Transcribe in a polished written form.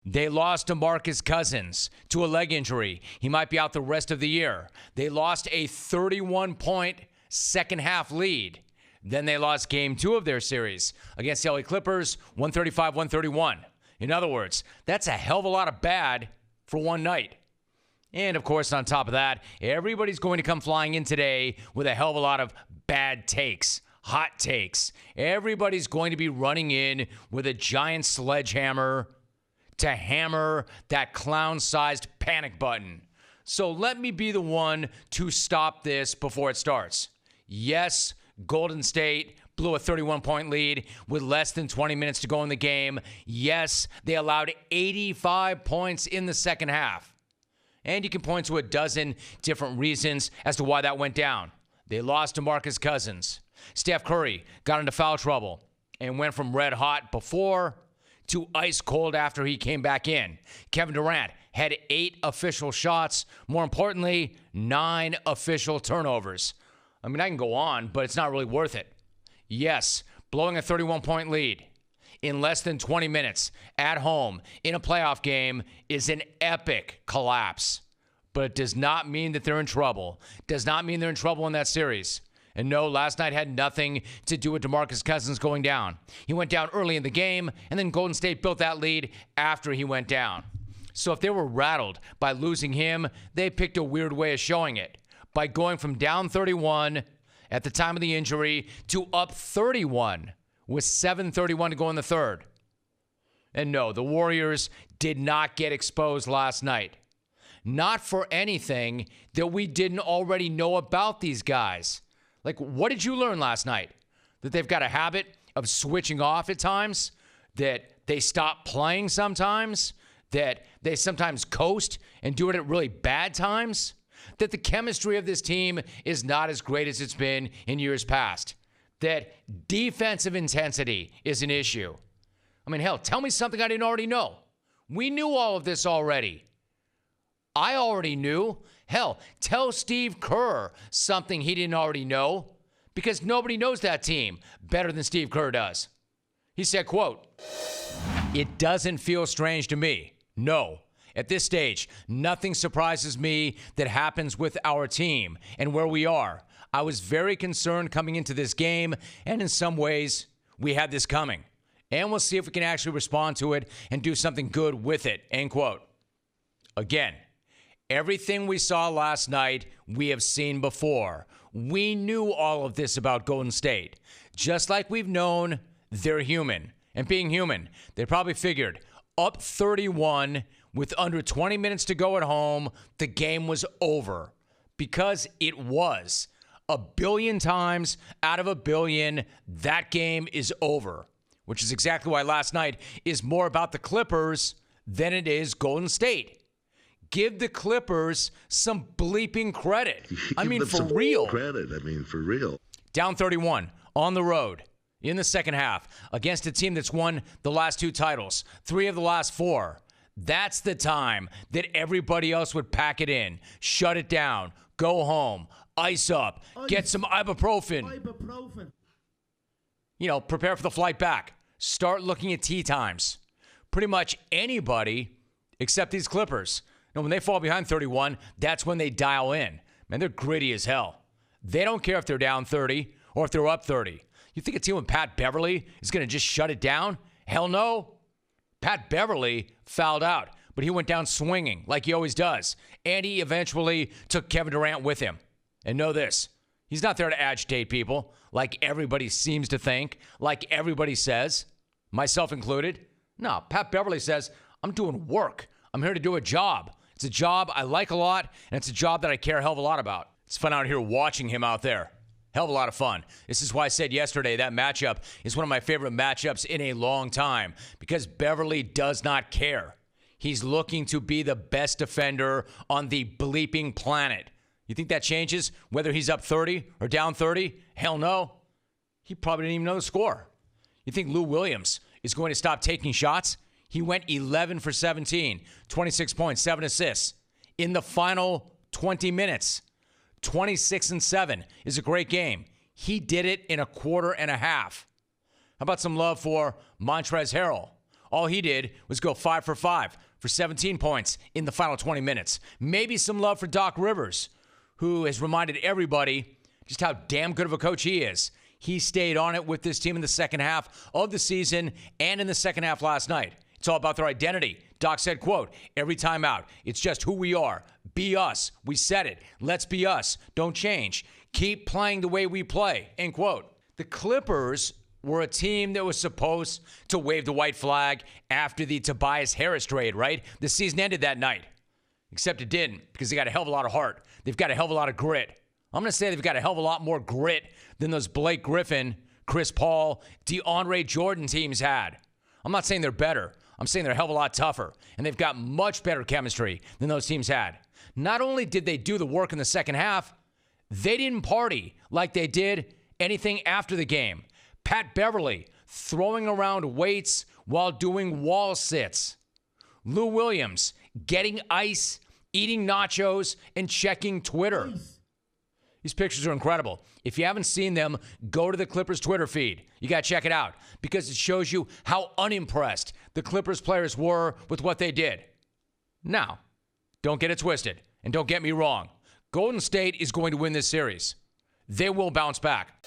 They lost DeMarcus Cousins to a leg injury. He might be out the rest of the year. They lost a 31-point second-half lead. Then they lost game 2 of their series against the LA Clippers, 135-131. In other words, that's a hell of a lot of bad for one night. And, of course, on top of that, everybody's going to come flying in today with a hell of a lot of bad takes, hot takes. Everybody's going to be running in with a giant sledgehammer to hammer that clown-sized panic button. So let me be the one to stop this before it starts. Yes, Golden State blew a 31-point lead with less than 20 minutes to go in the game. Yes, they allowed 85 points in the second half. And you can point to a dozen different reasons as to why that went down. They lost DeMarcus Cousins. Steph Curry got into foul trouble and went from red hot before to ice cold after he came back in. Kevin Durant had 8 official shots. More importantly, 9 official turnovers. I mean, I can go on, but it's not really worth it. Yes, blowing a 31-point lead in less than 20 minutes at home in a playoff game is an epic collapse. But it does not mean that they're in trouble. Does not mean they're in trouble in that series. And no, last night had nothing to do with DeMarcus Cousins going down. He went down early in the game, and then Golden State built that lead after he went down. So if they were rattled by losing him, they picked a weird way of showing it. By going from down 31 at the time of the injury to up 31 with 7:31 to go in the third. And no, the Warriors did not get exposed last night. Not for anything that we didn't already know about these guys. Like, what did you learn last night? That they've got a habit of switching off at times? That they stop playing sometimes? That they sometimes coast and do it at really bad times? That the chemistry of this team is not as great as it's been in years past? That defensive intensity is an issue? I mean, hell, tell me something I didn't already know. We knew all of this already. I already knew. Hell, tell Steve Kerr something he didn't already know, because nobody knows that team better than Steve Kerr does. He said, quote, "It doesn't feel strange to me. No. At this stage, nothing surprises me that happens with our team and where we are. I was very concerned coming into this game, and in some ways, we had this coming. And we'll see if we can actually respond to it and do something good with it," end quote. Again, everything we saw last night, we have seen before. We knew all of this about Golden State. Just like we've known they're human. And being human, they probably figured up 31 with under 20 minutes to go at home, the game was over. Because it was. A billion times out of a billion, that game is over. Which is exactly why last night is more about the Clippers than it is Golden State. Give the Clippers some bleeping credit. I mean, for real. For real. Down 31 on the road in the second half against a team that's won the last 2 titles, 3 of the last 4. That's the time that everybody else would pack it in, shut it down, go home, ice up, get some ibuprofen. You know, prepare for the flight back. Start looking at tee times. Pretty much anybody except these Clippers. And when they fall behind 31, that's when they dial in. Man, they're gritty as hell. They don't care if they're down 30 or if they're up 30. You think a team with Pat Beverly is going to just shut it down? Hell no. Pat Beverly fouled out, but he went down swinging like he always does. And he eventually took Kevin Durant with him. And know this, he's not there to agitate people like everybody seems to think, like everybody says, myself included. No, Pat Beverly says, I'm doing work. I'm here to do a job. It's a job I like a lot, and it's a job that I care a hell of a lot about. It's fun out here watching him out there. Hell of a lot of fun. This is why I said yesterday that matchup is one of my favorite matchups in a long time, because Beverly does not care. He's looking to be the best defender on the bleeping planet. You think that changes whether he's up 30 or down 30? Hell no. He probably didn't even know the score. You think Lou Williams is going to stop taking shots? He went 11 for 17, 26 points, 7 assists in the final 20 minutes. 26-7 is a great game. He did it in a quarter and a half. How about some love for Montrezl Harrell? All he did was go 5 for 5 for 17 points in the final 20 minutes. Maybe some love for Doc Rivers, who has reminded everybody just how damn good of a coach he is. He stayed on it with this team in the second half of the season and in the second half last night. It's all about their identity. Doc said, quote, every time out, it's just who we are. Be us. We said it. Let's be us. Don't change. Keep playing the way we play, end quote. The Clippers were a team that was supposed to wave the white flag after the Tobias Harris trade, right? The season ended that night, except it didn't because they got a hell of a lot of heart. They've got a hell of a lot of grit. I'm going to say they've got a hell of a lot more grit than those Blake Griffin, Chris Paul, DeAndre Jordan teams had. I'm not saying they're better. I'm saying they're a hell of a lot tougher, and they've got much better chemistry than those teams had. Not only did they do the work in the second half, they didn't party like they did anything after the game. Pat Beverly throwing around weights while doing wall sits. Lou Williams getting ice, eating nachos, and checking Twitter. These pictures are incredible. If you haven't seen them, go to the Clippers Twitter feed. You got to check it out because it shows you how unimpressed the Clippers players were with what they did. Now, don't get it twisted, and don't get me wrong. Golden State is going to win this series. They will bounce back.